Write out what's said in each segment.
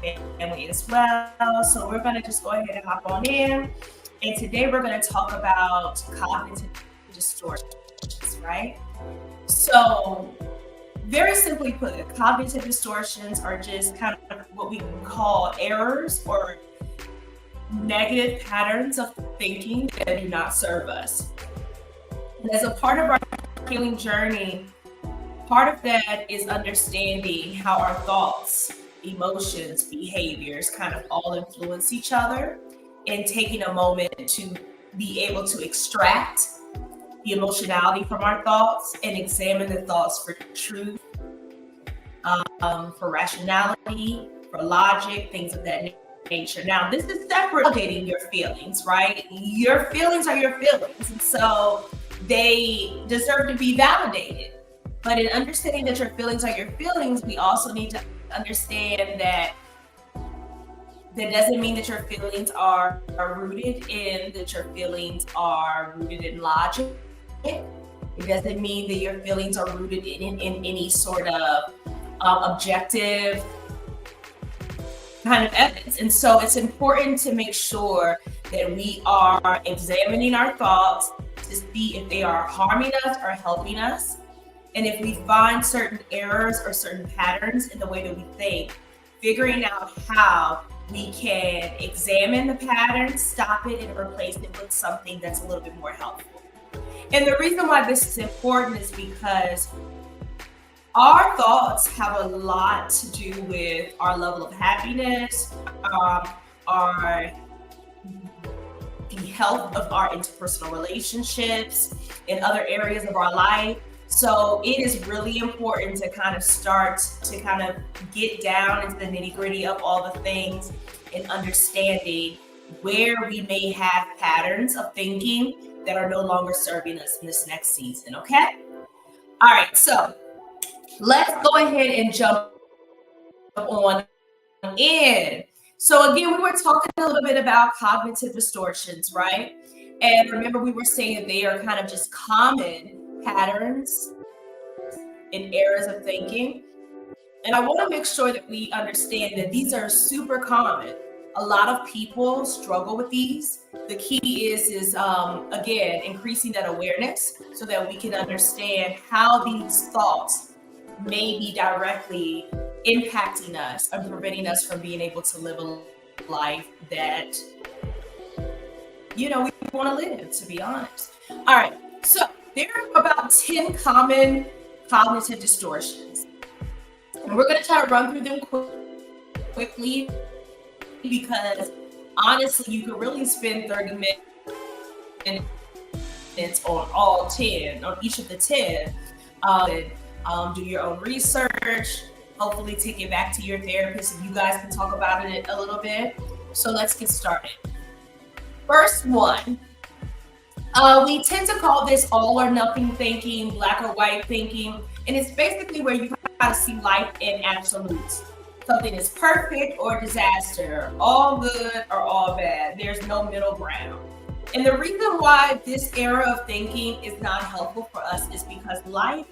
family as well. So we're going to just go ahead and hop on in. And today we're going to talk about cognitive distortions, right? So very simply put, cognitive distortions are just kind of what we call errors or negative patterns of thinking that do not serve us. And as a part of our healing journey, part of that is understanding how our thoughts, emotions, behaviors kind of all influence each other, and taking a moment to be able to extract the emotionality from our thoughts and examine the thoughts for truth, for rationality, for logic, things of that nature. Now, this is separate from validating your feelings, right? Your feelings are your feelings, and so they deserve to be validated. But in understanding that your feelings are your feelings, we also need to understand that that doesn't mean that your feelings are rooted in logic. It doesn't mean that your feelings are rooted in any sort of objective kind of evidence. And so it's important to make sure that we are examining our thoughts to see if they are harming us or helping us. And if we find certain errors or certain patterns in the way that we think, figuring out how we can examine the pattern, stop it, and replace it with something that's a little bit more helpful. And the reason why this is important is because our thoughts have a lot to do with our level of happiness, the health of our interpersonal relationships, and other areas of our life. So it is really important to kind of start to kind of get down into the nitty-gritty of all the things and understanding where we may have patterns of thinking that are no longer serving us in this next season, okay? All right, so let's go ahead and jump on in. So again, we were talking a little bit about cognitive distortions, right? And remember, we were saying that they are kind of just common patterns and errors of thinking. And I want to make sure that we understand that these are super common. A lot of people struggle with these. The key is again, increasing that awareness so that we can understand how these thoughts may be directly impacting us and preventing us from being able to live a life that, we want to live, to be honest. All right, so there are about 10 common cognitive distortions. And we're going to try to run through them quickly because honestly, you could really spend 30 minutes on all 10, on each of the 10. Do your own research, hopefully take it back to your therapist and you guys can talk about it a little bit. So let's get started. First one. We tend to call this all or nothing thinking, black or white thinking, and it's basically where you kind of see life in absolutes. Something is perfect or disaster, all good or all bad. There's no middle ground. And the reason why this era of thinking is not helpful for us is because life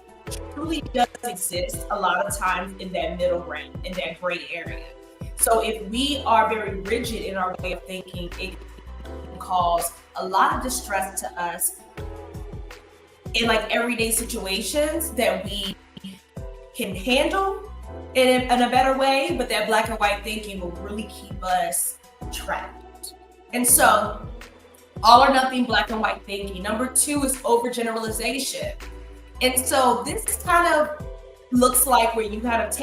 truly does exist a lot of times in that middle ground, in that gray area. So if we are very rigid in our way of thinking, it can cause a lot of distress to us in like everyday situations that we can handle in a better way, but that black and white thinking will really keep us trapped. And so all or nothing black and white thinking. Number 2 is overgeneralization. And so this kind of looks like where you kind of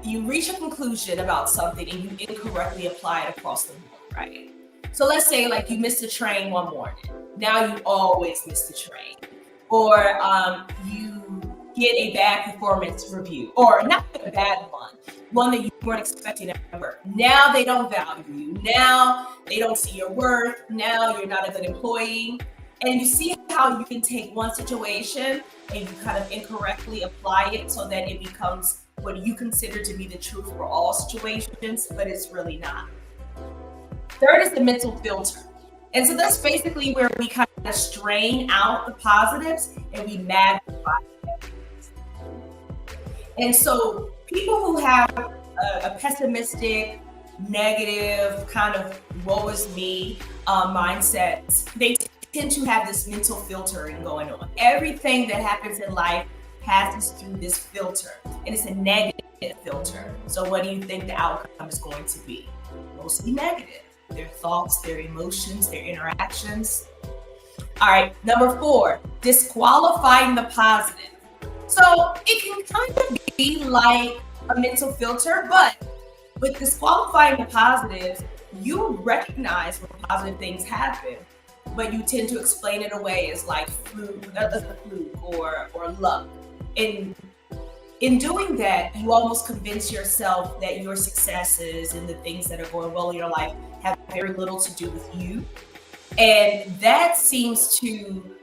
you reach a conclusion about something and you incorrectly apply it across the board, right? So let's say like you missed the train one morning. Now you always miss the train. Or you get a bad performance review, or not a bad one that you weren't expecting ever. Now they don't value you. Now they don't see your worth. Now you're not a good employee. And you see how you can take one situation and you kind of incorrectly apply it so that it becomes what you consider to be the truth for all situations, but it's really not. Third is the mental filter. And so that's basically where we kind of strain out the positives and we magnify the negatives. And so people who have a pessimistic, negative kind of woe is me mindset, they tend to have this mental filtering going on. Everything that happens in life passes through this filter, and it's a negative filter. So what do you think the outcome is going to be? Mostly negative. Their thoughts, their emotions, their interactions. All right, number 4, disqualifying the positive. So it can kind of be like a mental filter, but with disqualifying the positives, you recognize when positive things happen, but you tend to explain it away as like fluke or luck. And in doing that, you almost convince yourself that your successes and the things that are going well in your life have very little to do with you. And that seems to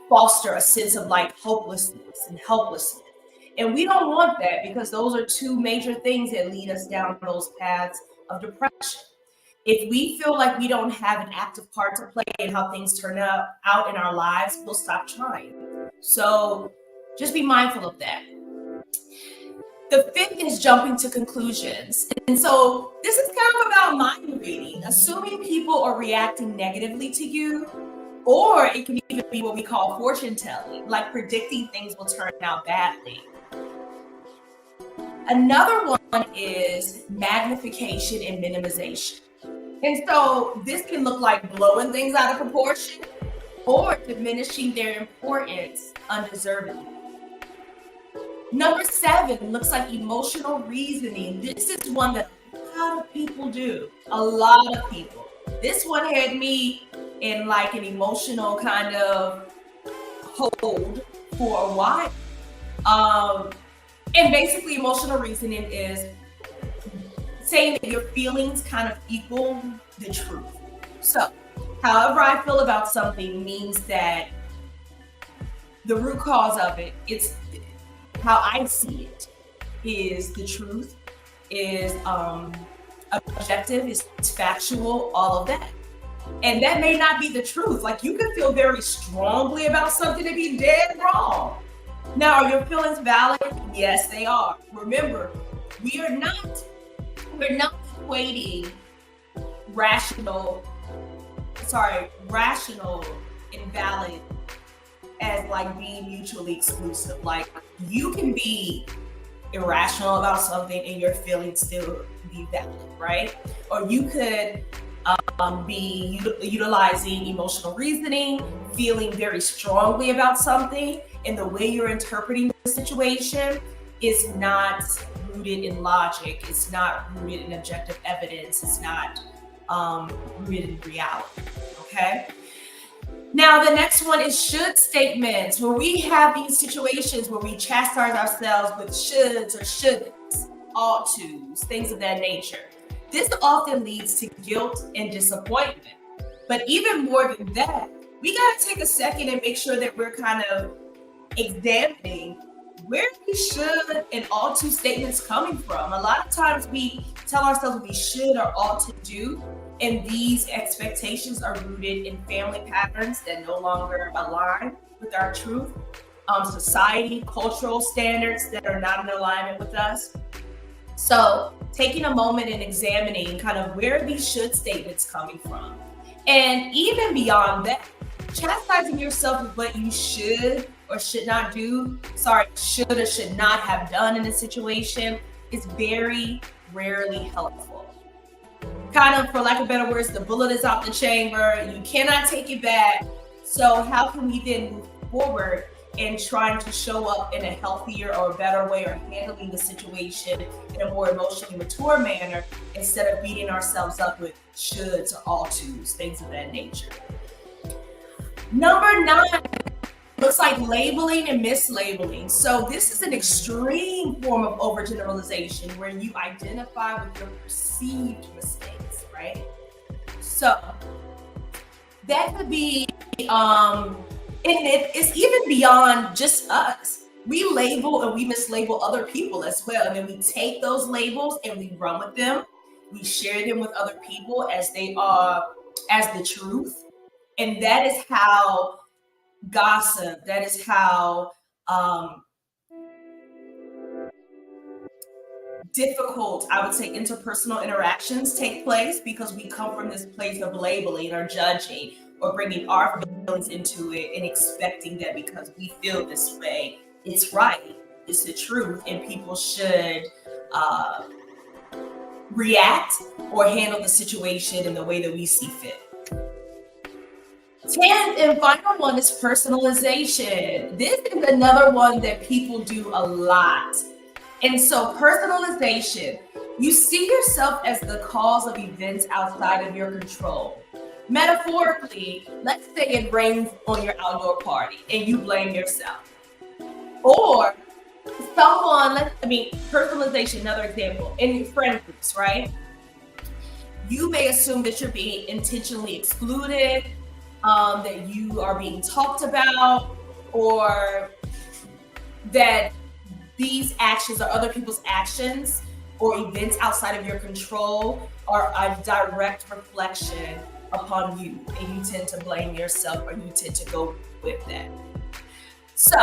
foster a sense of like hopelessness and helplessness. And we don't want that, because those are two major things that lead us down those paths of depression. If we feel like we don't have an active part to play in how things turn out in our lives, we'll stop trying. So just be mindful of that. The 5th is jumping to conclusions. And so this is kind of about mind reading, assuming people are reacting negatively to you, or it can even be what we call fortune telling, like predicting things will turn out badly. Another one is magnification and minimization. And so this can look like blowing things out of proportion or diminishing their importance undeservedly. Number 7 looks like emotional reasoning. This is one that a lot of people do. A lot of people. This one had me in like an emotional kind of hold for a while. And basically emotional reasoning is saying that your feelings kind of equal the truth. So however I feel about something means that the root cause of it, it's how I see it, is the truth, is objective, is factual, all of that. And that may not be the truth. Like you can feel very strongly about something and be dead wrong. Now, are your feelings valid? Yes, they are. Remember, we're not equating rational and valid as like being mutually exclusive. Like you can be irrational about something and your feelings still be valid, right? Or you could be utilizing emotional reasoning, feeling very strongly about something, and the way you're interpreting the situation is not rooted in logic. It's not rooted in objective evidence. It's not rooted in reality. Okay. Now, the next one is should statements, where we have these situations where we chastise ourselves with shoulds or shouldn'ts, ought tos, things of that nature. This often leads to guilt and disappointment. But even more than that, we got to take a second and make sure that we're kind of examining where these should and ought to statements coming from. A lot of times we tell ourselves what we should or ought to do, and these expectations are rooted in family patterns that no longer align with our truth, society, cultural standards that are not in alignment with us. So taking a moment and examining kind of where these should statements coming from. And even beyond that, chastising yourself with what you should or should not do, should or should not have done in a situation is very rarely helpful. Kind of, for lack of better words, the bullet is out the chamber. You cannot take it back. So how can we then move forward in trying to show up in a healthier or a better way, or handling the situation in a more emotionally mature manner, instead of beating ourselves up with shoulds or ought tos, things of that nature. Number 9 looks like labeling and mislabeling. So this is an extreme form of overgeneralization where you identify with your perceived mistakes, right? So that could be, and it's even beyond just us. We label and we mislabel other people as well. And then we take those labels and we run with them. We share them with other people as they are, as the truth. And that is how gossip, that is how difficult, I would say, interpersonal interactions take place because we come from this place of labeling or judging or bringing our feelings into it and expecting that because we feel this way, it's right, it's the truth, and people should react or handle the situation in the way that we see fit. 10th and final one is personalization. This is another one that people do a lot. And so personalization, you see yourself as the cause of events outside of your control. Metaphorically, let's say it rains on your outdoor party and you blame yourself. Or personalization, another example, in friend groups, right? You may assume that you're being intentionally excluded, that you are being talked about, or that these actions or other people's actions or events outside of your control are a direct reflection upon you, and you tend to blame yourself or you tend to go with that. So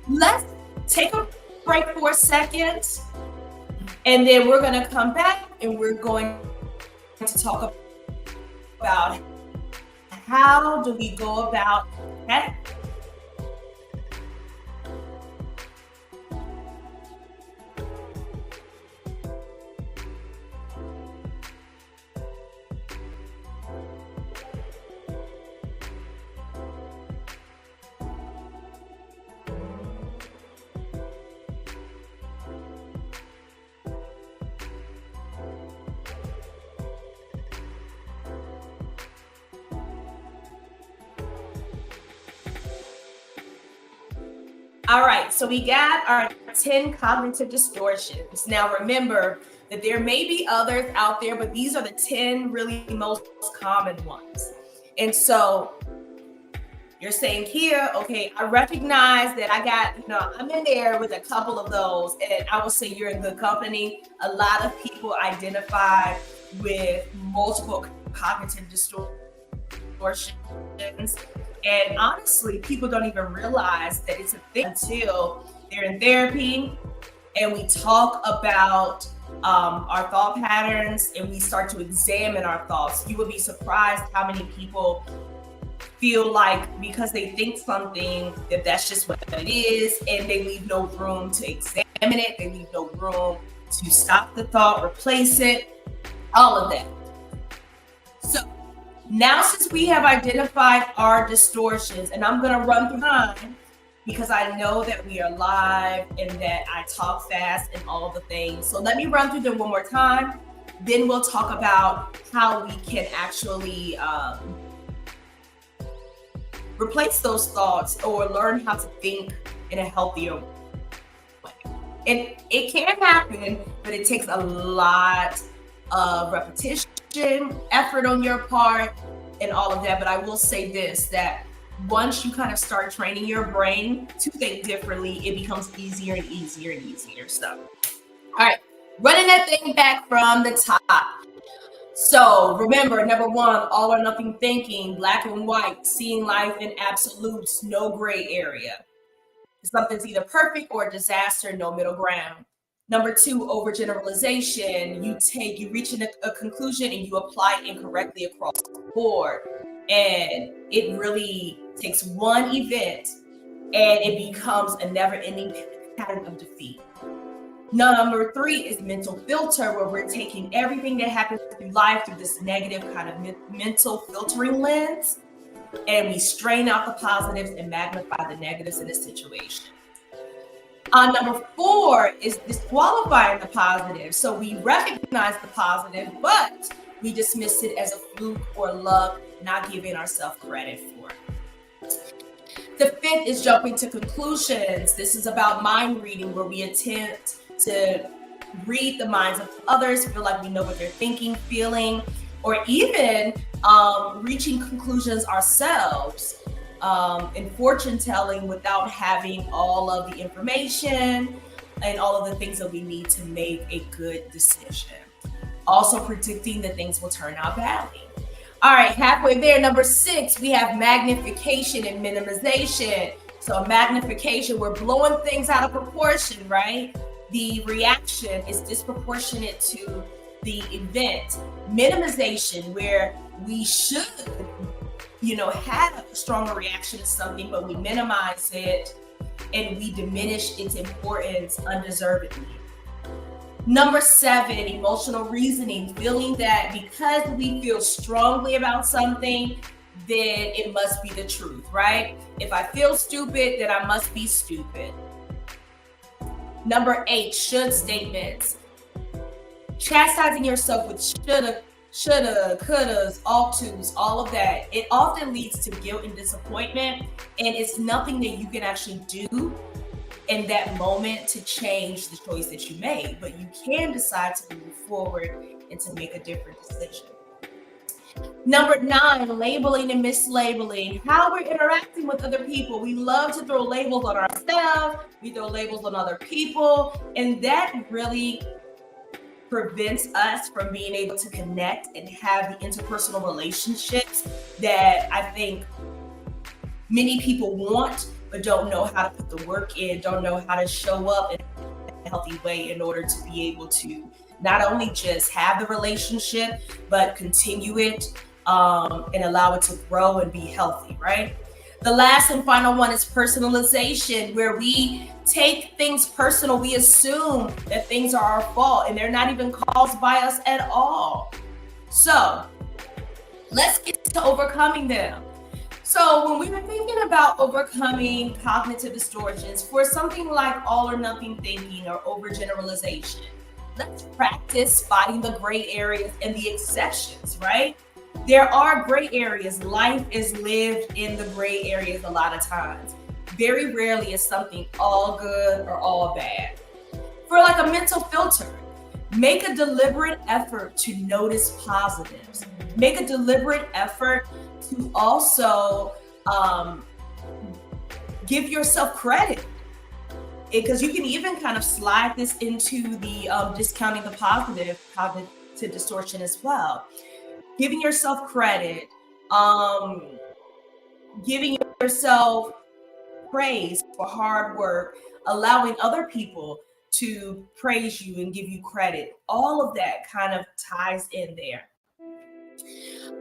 let's take a break for a second, and then we're going to come back and we're going to talk about how do we go about that. All right, so we got our 10 cognitive distortions. Now remember that there may be others out there, but these are the 10 really most common ones. And so you're saying here, okay, I recognize that I'm in there with a couple of those, and I will say you're in good company. A lot of people identify with multiple cognitive distortions. And honestly, people don't even realize that it's a thing until they're in therapy and we talk about our thought patterns and we start to examine our thoughts. You would be surprised how many people feel like because they think something that that's just what it is, and they leave no room to examine it. They leave no room to stop the thought, replace it, all of that. So now, since we have identified our distortions, and I'm going to run through mine because I know that we are live and that I talk fast and all the things. So let me run through them one more time. Then we'll talk about how we can actually replace those thoughts or learn how to think in a healthier way. And it can happen, but it takes a lot of repetition, effort on your part, and all of that. But I will say this, that once you kind of start training your brain to think differently, it becomes easier and easier and easier. So, all right, running that thing back from the top. So remember, number one, all or nothing thinking, black and white, seeing life in absolutes, no gray area. Something's either perfect or a disaster, no middle ground. Number two, overgeneralization. You reach a conclusion and you apply it incorrectly across the board. And it really takes one event and it becomes a never-ending pattern of defeat. Number three is mental filter, where we're taking everything that happens through life through this negative kind of mental filtering lens, and we strain out the positives and magnify the negatives in a situation. Number four is disqualifying the positive. So we recognize the positive, but we dismiss it as a fluke or luck, not giving ourselves credit for it. The fifth is jumping to conclusions. This is about mind reading, where we attempt to read the minds of others, feel like we know what they're thinking, feeling, or even reaching conclusions ourselves. In fortune telling without having all of the information and all of the things that we need to make a good decision. Also predicting that things will turn out badly. All right, halfway there, number six, we have magnification and minimization. So magnification, we're blowing things out of proportion, right? the reaction is disproportionate to the event. Minimization, where we should, have a stronger reaction to something, but we minimize it and we diminish its importance undeservedly. Number 7, emotional reasoning, feeling that because we feel strongly about something, then it must be the truth, right? If I feel stupid, then I must be stupid. Number 8, should statements. Chastising yourself with shoulda, couldas, ought tos, all of that. It often leads to guilt and disappointment, and it's nothing that you can actually do in that moment to change the choice that you made, but you can decide to move forward and to make a different decision. Number 9, labeling and mislabeling. How we're interacting with other people. We love to throw labels on ourselves, we throw labels on other people, and that really prevents us from being able to connect and have the interpersonal relationships that I think many people want, but don't know how to put the work in, don't know how to show up in a healthy way in order to be able to not only just have the relationship, but continue it and allow it to grow and be healthy, right? The last and final one is personalization, where we take things personal. We assume that things are our fault and they're not even caused by us at all. So let's get to overcoming them. So when we were thinking about overcoming cognitive distortions for something like all or nothing thinking or overgeneralization, let's practice spotting the gray areas and the exceptions, right? There are gray areas. Life is lived in the gray areas a lot of times. Very rarely is something all good or all bad. For like a mental filter, make a deliberate effort to notice positives. Make a deliberate effort to also give yourself credit, because you can even kind of slide this into the discounting the positive cognitive distortion as well. Giving yourself credit, giving yourself praise for hard work, allowing other people to praise you and give you credit. All of that kind of ties in there.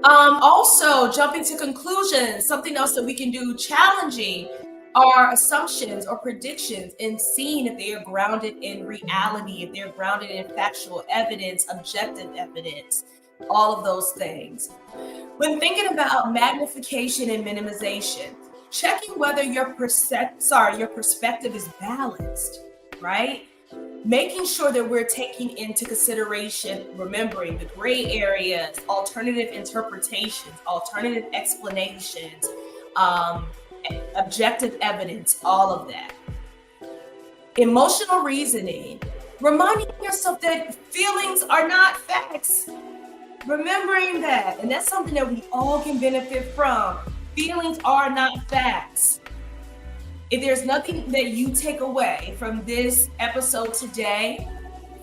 Also, jumping to conclusions, something else that we can do, challenging our assumptions or predictions and seeing if they are grounded in reality, if they're grounded in factual evidence, objective evidence, all of those things. When thinking about magnification and minimization, checking whether your perspective is balanced, right? Making sure that we're taking into consideration, remembering the gray areas, alternative interpretations, alternative explanations, objective evidence, all of that. Emotional reasoning, reminding yourself that feelings are not facts. Remembering that, and that's something that we all can benefit from. Feelings are not facts. If there's nothing that you take away from this episode today,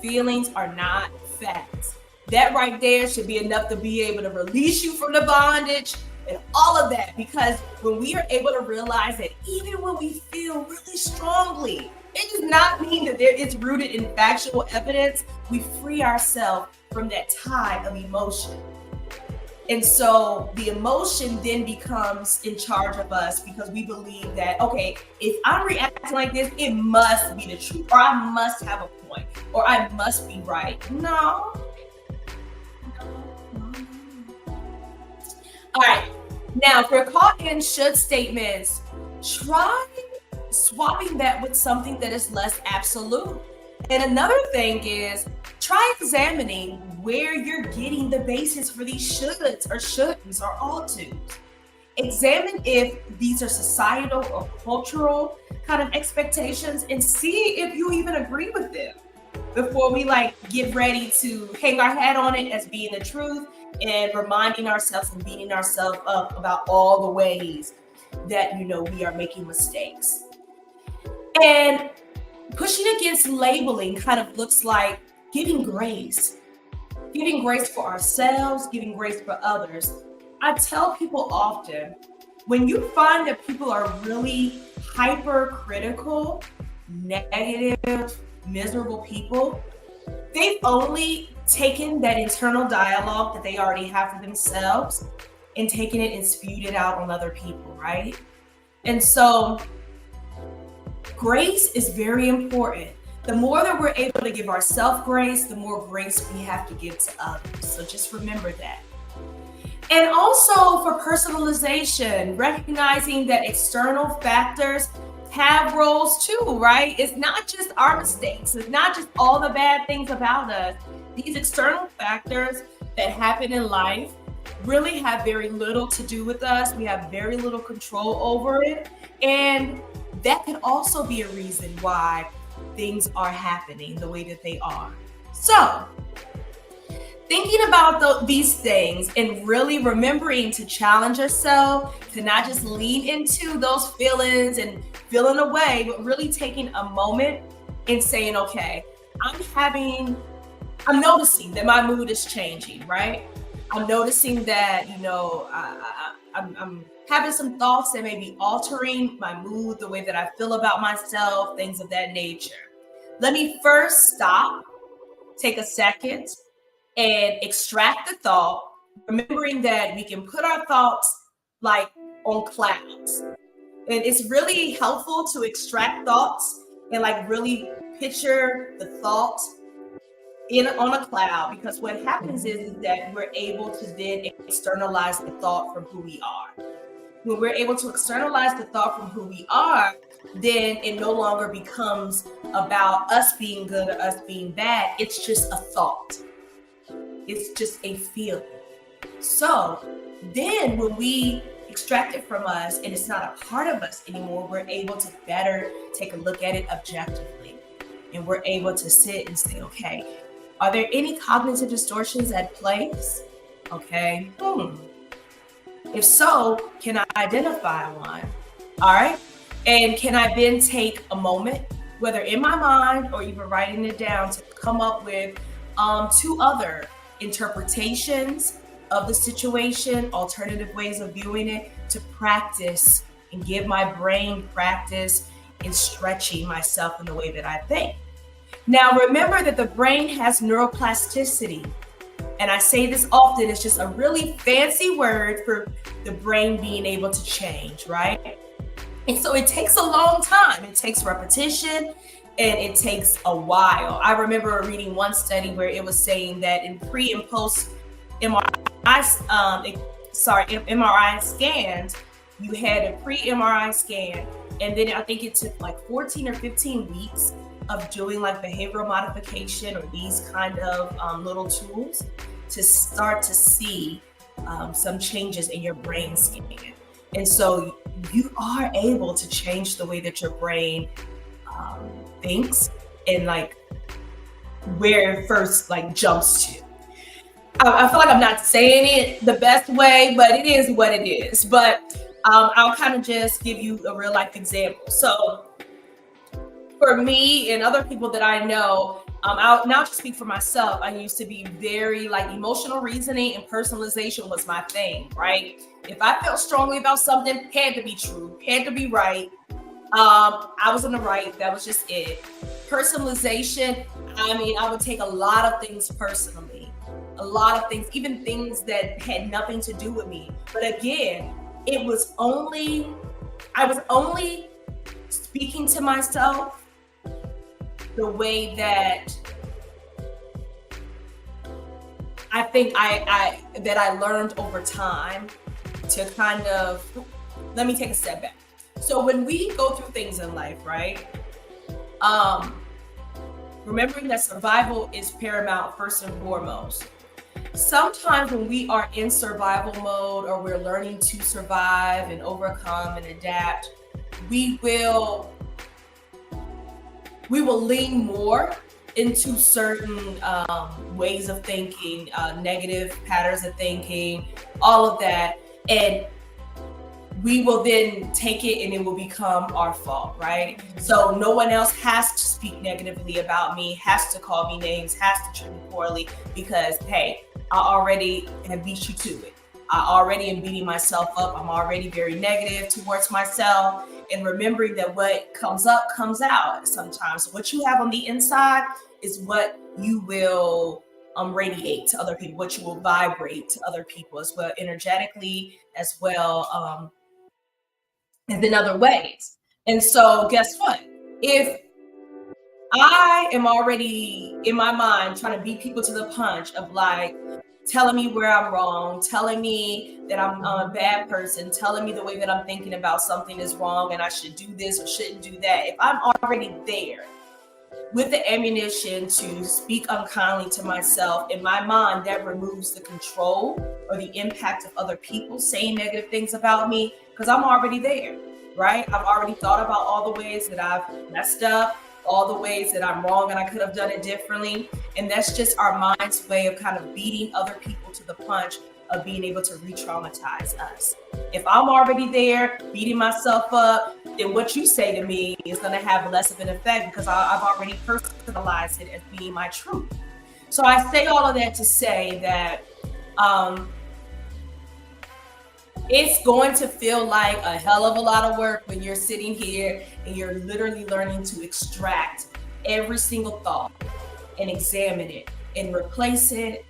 feelings are not facts. That right there should be enough to be able to release you from the bondage and all of that, because when we are able to realize that even when we feel really strongly, it does not mean that it's rooted in factual evidence. We free ourselves from that tie of emotion. And so the emotion then becomes in charge of us, because we believe that, okay, if I'm reacting like this, it must be the truth, or I must have a point, or I must be right. No. All right. Now, if we're caught in should statements, try swapping that with something that is less absolute. And another thing is, try examining where you're getting the basis for these shoulds or shouldn'ts or ought tos. Examine if these are societal or cultural kind of expectations, and see if you even agree with them before we get ready to hang our hat on it as being the truth, and reminding ourselves and beating ourselves up about all the ways that we are making mistakes. And pushing against labeling kind of looks like giving grace for ourselves, giving grace for others. I tell people often, when you find that people are really hypercritical, negative, miserable people, they've only taken that internal dialogue that they already have for themselves and taken it and spewed it out on other people, right? And so grace is very important. The more that we're able to give ourselves grace, the more grace we have to give to others. So just remember that. And also for personalization, recognizing that external factors have roles too, right? It's not just our mistakes. It's not just all the bad things about us. These external factors that happen in life really have very little to do with us. We have very little control over it. And that could also be a reason why things are happening the way that they are. So, thinking about these things and really remembering to challenge yourself, to not just lean into those feelings and feeling away, but really taking a moment and saying, okay, I'm noticing that my mood is changing, right? I'm noticing that, I'm having some thoughts that may be altering my mood, the way that I feel about myself, things of that nature. Let me first stop, take a second, and extract the thought, remembering that we can put our thoughts like on clouds. And it's really helpful to extract thoughts and like really picture the thought on a cloud, because what happens is that we're able to then externalize the thought from who we are. When we're able to externalize the thought from who we are, then it no longer becomes about us being good or us being bad. It's just a thought. It's just a feeling. So then when we extract it from us and it's not a part of us anymore, we're able to better take a look at it objectively. And we're able to sit and say, okay, are there any cognitive distortions at place? Okay. If so, can I identify one? All right. And can I then take a moment, whether in my mind or even writing it down, to come up with 2 other interpretations of the situation, alternative ways of viewing it, to practice and give my brain practice in stretching myself in the way that I think. Now, remember that the brain has neuroplasticity. And I say this often, it's just a really fancy word for the brain being able to change, right? And so it takes a long time. It takes repetition and it takes a while. I remember reading one study where it was saying that in pre and post MRI scans, you had a pre-MRI scan, and then I think it took like 14 or 15 weeks of doing like behavioral modification or these kind of little tools to start to see some changes in your brain scan. And so you are able to change the way that your brain thinks and like where it first like jumps to. I feel like I'm not saying it the best way, but it is what it is. But I'll kind of just give you a real life example. So for me and other people that I know, I'll now just speak for myself. I used to be very like emotional reasoning and personalization was my thing, right? If I felt strongly about something, had to be true, had to be right. I was in the right. That was just it. Personalization. I mean, I would take a lot of things personally, a lot of things, even things that had nothing to do with me. But again, I was only speaking to myself the way that I think I learned over time to kind of, let me take a step back. So when we go through things in life, right? Remembering that survival is paramount first and foremost. Sometimes when we are in survival mode or we're learning to survive and overcome and adapt, we will lean more into certain ways of thinking, negative patterns of thinking, all of that. And we will then take it and it will become our fault, right? So no one else has to speak negatively about me, has to call me names, has to treat me poorly because, hey, I already have beat you to it. I already am beating myself up. I'm already very negative towards myself. And remembering that what comes up comes out sometimes. What you have on the inside is what you will radiate to other people, what you will vibrate to other people as well, energetically as well, and in other ways. And so guess what? If I am already in my mind trying to beat people to the punch of like telling me where I'm wrong, telling me that I'm a bad person, telling me the way that I'm thinking about something is wrong and I should do this or shouldn't do that. If I'm already there with the ammunition to speak unkindly to myself, in my mind, that removes the control or the impact of other people saying negative things about me because I'm already there, right? I've already thought about all the ways that I've messed up, all the ways that I'm wrong and I could have done it differently. And that's just our mind's way of kind of beating other people to the punch of being able to re-traumatize us. If I'm already there beating myself up, then what you say to me is going to have less of an effect because I've already personalized it as being my truth. So I say all of that to say that it's going to feel like a hell of a lot of work when you're sitting here and you're literally learning to extract every single thought and examine it and replace it,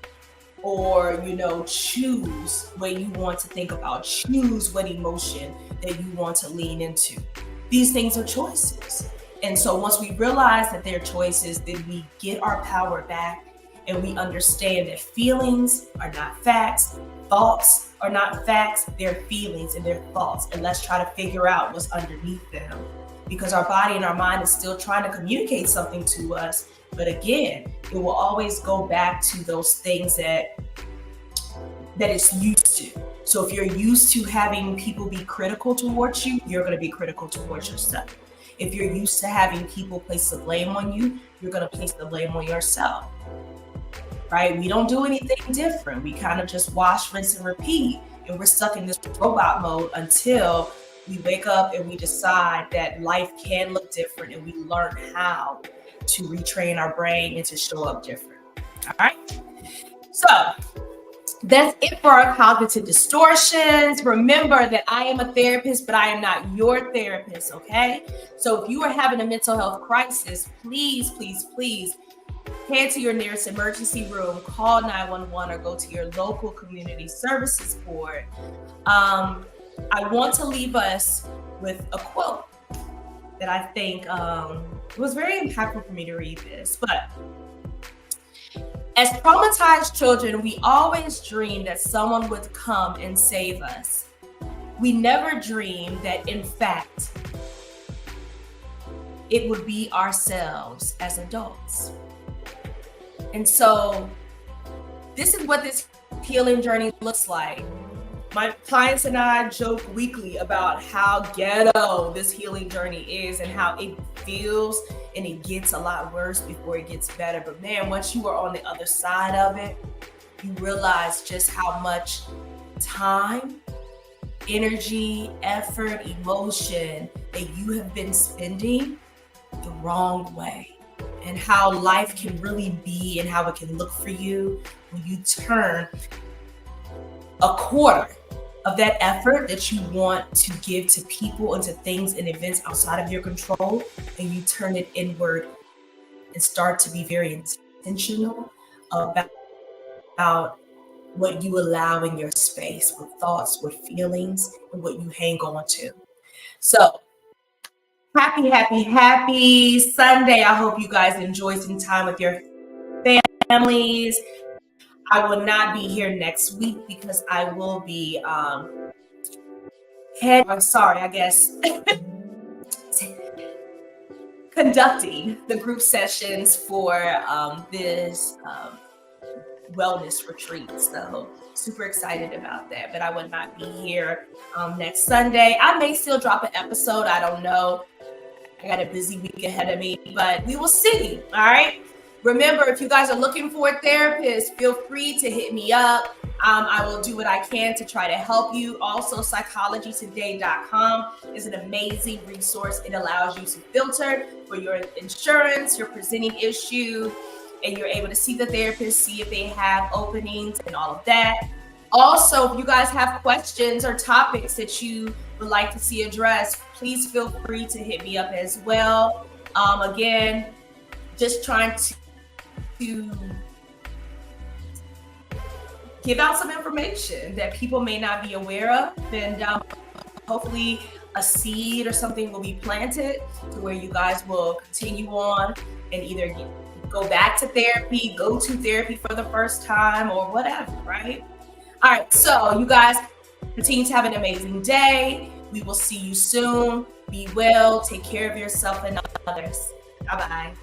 or choose what you want to think about, choose what emotion that you want to lean into. These things are choices. And so once we realize that they're choices, then we get our power back and we understand that feelings are not facts, thoughts are not facts, they're feelings and they're thoughts. And let's try to figure out what's underneath them, because our body and our mind is still trying to communicate something to us. But again, it will always go back to those things that it's used to. So if you're used to having people be critical towards you, you're going to be critical towards yourself. If you're used to having people place the blame on you, you're going to place the blame on yourself. Right? We don't do anything different. We kind of just wash, rinse, and repeat. And we're stuck in this robot mode until we wake up and we decide that life can look different and we learn how to retrain our brain and to show up different. All right. So that's it for our cognitive distortions. Remember that I am a therapist, but I am not your therapist. Okay. So if you are having a mental health crisis, please head to your nearest emergency room, call 911, or go to your local community services board. I want to leave us with a quote that I think was very impactful for me to read this. But as traumatized children, we always dreamed that someone would come and save us. We never dreamed that, in fact, it would be ourselves as adults. And so this is what this healing journey looks like. My clients and I joke weekly about how ghetto this healing journey is and how it feels, and it gets a lot worse before it gets better. But man, once you are on the other side of it, you realize just how much time, energy, effort, emotion that you have been spending the wrong way, and how life can really be and how it can look for you when you turn a quarter of that effort that you want to give to people and to things and events outside of your control, and you turn it inward and start to be very intentional about what you allow in your space, with thoughts, with feelings, and what you hang on to. So happy Sunday. I hope you guys enjoy some time with your families. I will not be here next week because I will be conducting the group sessions for this wellness retreat. So super excited about that, but I will not be here next Sunday. I may still drop an episode. I don't know. I got a busy week ahead of me, but we will see. All right. Remember, if you guys are looking for a therapist, feel free to hit me up. I will do what I can to try to help you. Also, psychologytoday.com is an amazing resource. It allows you to filter for your insurance, your presenting issue, and you're able to see the therapist, see if they have openings and all of that. Also, if you guys have questions or topics that you would like to see addressed, please feel free to hit me up as well. Again, just trying to give out some information that people may not be aware of, and hopefully a seed or something will be planted to where you guys will continue on and either go back to therapy, go to therapy for the first time, or whatever, right? All right, so you guys continue to have an amazing day. We will see you soon. Be well, take care of yourself and others. Bye-bye.